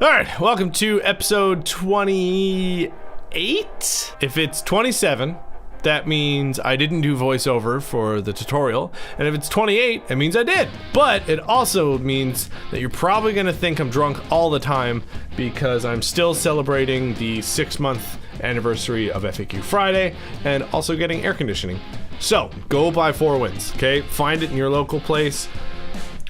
Alright, welcome to episode 28. If it's 27, that means I didn't do voiceover for the tutorial. And if it's 28, it means I did. But it also means that you're probably gonna think I'm drunk all the time because I'm still celebrating the 6-month anniversary of FAQ Friday and also getting air conditioning. So, go buy 4 Winds, okay? Find it in your local place.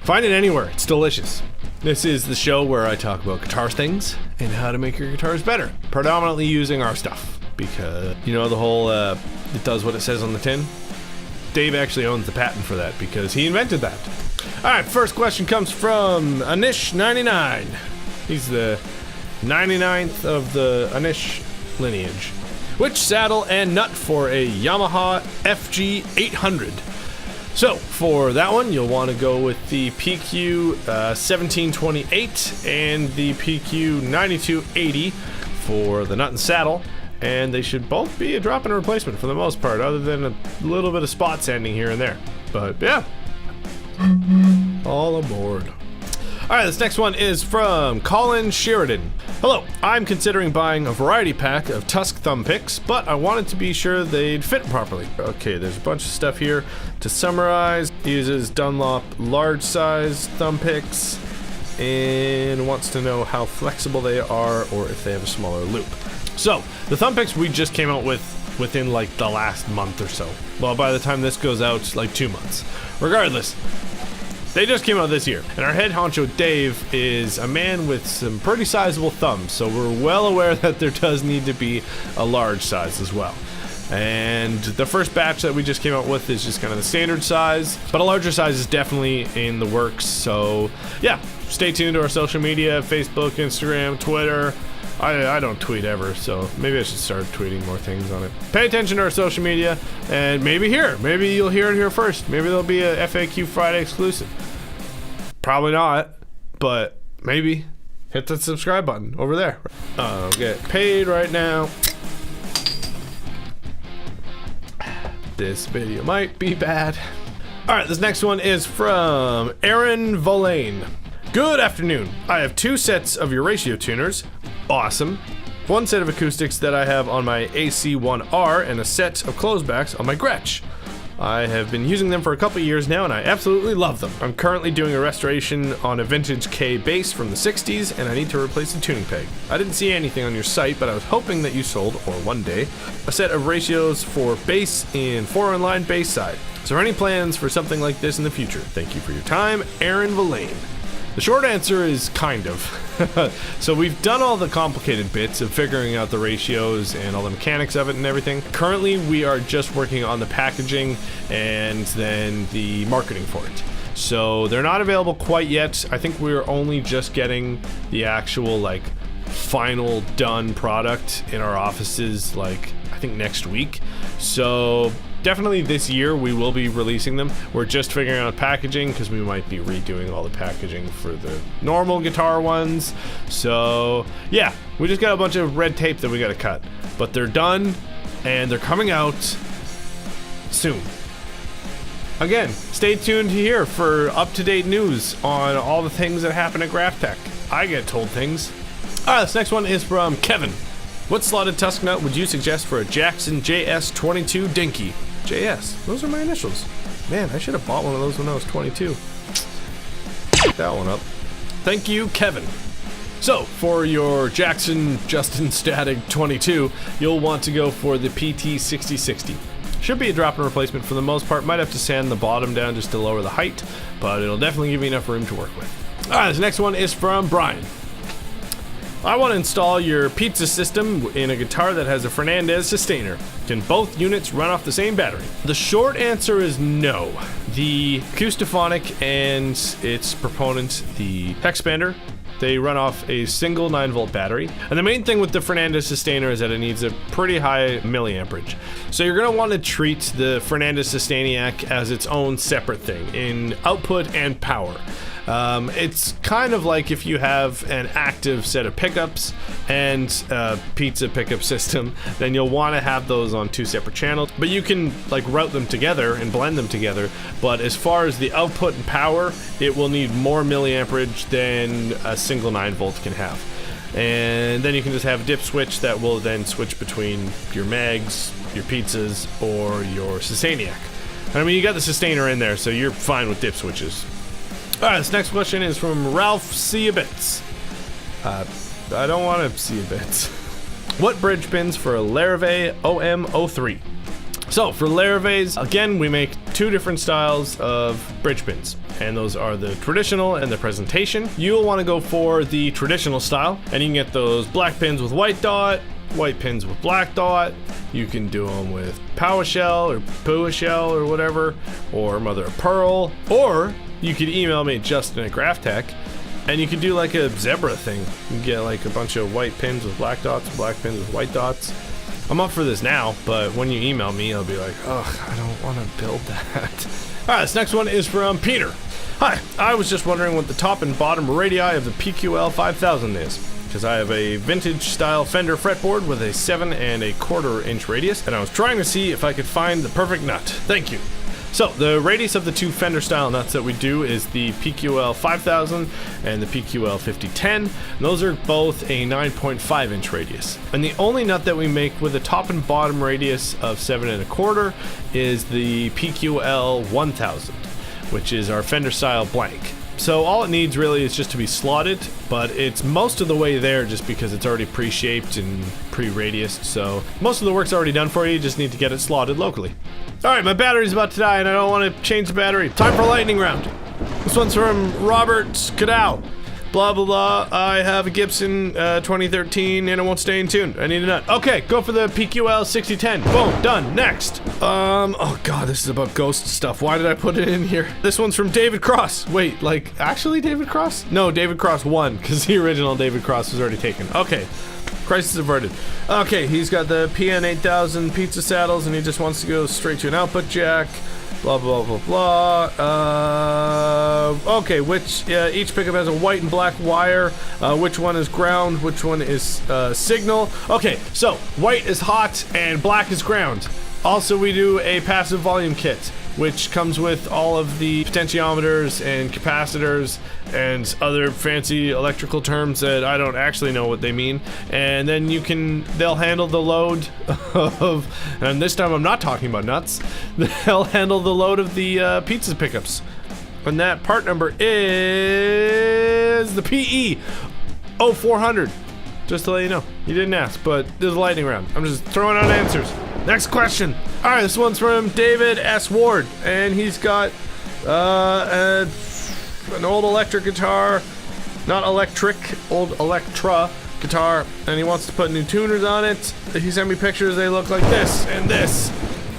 Find it anywhere, it's delicious. This is the show where I talk about guitar things and how to make your guitars better, predominantly using our stuff, because you know the whole it does what it says on the tin. Dave actually owns the patent for that because he invented that. Alright, first question comes from Anish99. He's the 99th of the Anish lineage. Which saddle and nut for a Yamaha FG 800? So, for that one, you'll want to go with the PQ 1728 and the PQ 9280 for the nut and saddle, and they should both be a drop-in replacement for the most part, other than a little bit of spot sanding here and there. But yeah, all aboard. Alright, this next one is from Colin Sheridan. Hello, I'm considering buying a variety pack of Tusq thumb picks, but I wanted to be sure they'd fit properly. Okay, there's a bunch of stuff here. To summarize, uses Dunlop large size thumb picks and wants to know how flexible they are or if they have a smaller loop. So, the thumb picks we just came out with within like the last month or so. Well, by the time this goes out, it's like 2 months. Regardless, they just came out this year, and our head honcho Dave is a man with some pretty sizable thumbs, so we're well aware that there does need to be a large size as well. And the first batch that we just came out with is just kind of the standard size, but a larger size is definitely in the works, so yeah, stay tuned to our social media, Facebook, Instagram, Twitter. I don't tweet ever, so maybe I should start tweeting more things on it. Pay attention to our social media, and maybe you'll hear it here first. Maybe there'll be a FAQ Friday exclusive. Probably not, but maybe. Hit the subscribe button over there. I'll get paid right now. This video might be bad. Alright, this next one is from Aaron Volane. Good afternoon. I have 2 sets of your ratio tuners. Awesome. 1 set of acoustics that I have on my AC1R and a set of closebacks on my Gretsch. I have been using them for a couple years now and I absolutely love them. I'm currently doing a restoration on a vintage K bass from the 60s and I need to replace the tuning peg. I didn't see anything on your site, but I was hoping that you sold, or one day, a set of ratios for bass and 4-in-line bass side. Is there any plans for something like this in the future? Thank you for your time, Aaron Volane. The short answer is kind of. So we've done all the complicated bits of figuring out the ratios and all the mechanics of it and everything. Currently, we are just working on the packaging and then the marketing for it. So they're not available quite yet. I think we're only just getting the actual like final done product in our offices like I think next week. So definitely this year we will be releasing them. We're just figuring out packaging because we might be redoing all the packaging for the normal guitar ones. So yeah, we just got a bunch of red tape that we got to cut, but they're done and they're coming out soon. Again, stay tuned here for up-to-date news on all the things that happen at GraphTech. I get told things. Alright, this next one is from Kevin. What slotted Tusq nut would you suggest for a Jackson JS22 Dinky? JS, those are my initials. Man, I should have bought one of those when I was 22. Pick that one up. Thank you, Kevin. So, for your Jackson Justin Static 22, you'll want to go for the PT6060. Should be a drop-in replacement for the most part. Might have to sand the bottom down just to lower the height, but it'll definitely give you enough room to work with. Alright, this next one is from Brian. I want to install your pizza system in a guitar that has a Fernandez sustainer. Can both units run off the same battery? The short answer is no. The Acoustophonic and its proponent, the Hexpander, they run off a single 9-volt battery. And the main thing with the Fernandez sustainer is that it needs a pretty high milliamperage. So you're going to want to treat the Fernandez Sustainiac as its own separate thing in output and power. It's kind of like if you have an active set of pickups and a pizza pickup system, then you'll want to have those on 2 separate channels, but you can like route them together and blend them together. But as far as the output and power, it will need more milliamperage than a single 9-volt can have. and then you can just have a dip switch that will then switch between your mags, your pizzas, or your Sustainiac. I mean, you got the sustainer in there, so you're fine with dip switches. Alright, this next question is from Ralph Seabits. I don't want to see a bit. What bridge pins for a Larrivee OM03? So for Larrivees, again, we make two different styles of bridge pins, and those are the traditional and the presentation. You'll want to go for the traditional style, and you can get those black pins with white dot, white pins with black dot. You can do them with Power Shell or Pua Shell or whatever, or Mother of Pearl, or you could email me, Justin at GraphTech, and you could do like a zebra thing. You can get like a bunch of white pins with black dots, black pins with white dots. I'm up for this now, but when you email me, I'll be like, ugh, I don't want to build that. Alright, this next one is from Peter. Hi, I was just wondering what the top and bottom radii of the PQL 5000 is, because I have a vintage style Fender fretboard with a 7 1/4 inch radius, and I was trying to see if I could find the perfect nut. Thank you. So, the radius of the two Fender style nuts that we do is the PQL 5000 and the PQL 5010. And those are both a 9.5 inch radius. And the only nut that we make with a top and bottom radius of 7 1/4 is the PQL 1000, which is our Fender style blank. So all it needs really is just to be slotted, but it's most of the way there just because it's already pre-shaped and pre-radiused, so most of the work's already done for you, just need to get it slotted locally. Alright, my battery's about to die and I don't want to change the battery. Time for lightning round. This one's from Robert Skadow. Blah blah blah, I have a Gibson 2013 and it won't stay in tune. I need a nut. Okay, go for the PQL 6010. Boom, done. Next. Oh god, this is about ghost stuff. Why did I put it in here? This one's from David Cross. Wait, like, actually David Cross? No, David Cross 1, because the original David Cross was already taken. Okay. Crisis averted. Okay, he's got the PN 8000 pizza saddles and he just wants to go straight to an output jack. Blah blah blah blah. Okay, which each pickup has a white and black wire. Which one is ground? Which one is signal? Okay, so white is hot and black is ground. Also, we do a passive volume kit, which comes with all of the potentiometers and capacitors and other fancy electrical terms that I don't actually know what they mean. And then they'll handle the load of, and this time I'm not talking about nuts, they'll handle the load of the pizza pickups. And that part number is the PE 0400. Just to let you know. You didn't ask, but there's a lightning round. I'm just throwing out answers. Next question. Alright, this one's from David S. Ward, and he's got an old electric guitar, not electric, old Electra guitar, and he wants to put new tuners on it. He sent me pictures, they look like this, and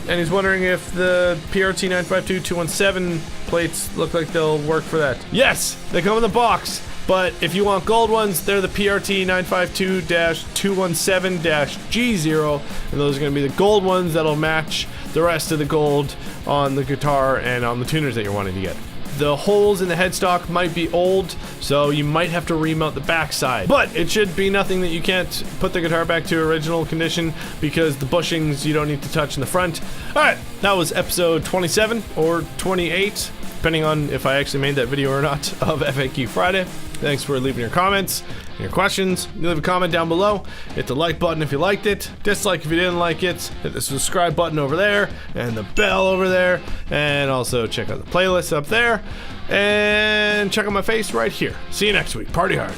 he's wondering if the PRT 952-217 plates look like they'll work for that. Yes, they come in the box. But if you want gold ones, they're the PRT 952-217-G0, and those are going to be the gold ones that'll match the rest of the gold on the guitar and on the tuners that you're wanting to get. The holes in the headstock might be old, so you might have to remount the backside. But it should be nothing that you can't put the guitar back to original condition, because the bushings you don't need to touch in the front. Alright, that was episode 27 or 28, depending on if I actually made that video or not, of FAQ Friday. Thanks for leaving your comments and your questions. You leave a comment down below. Hit the like button if you liked it. Dislike if you didn't like it. Hit the subscribe button over there and the bell over there. And also check out the playlist up there. And check out my face right here. See you next week. Party hard.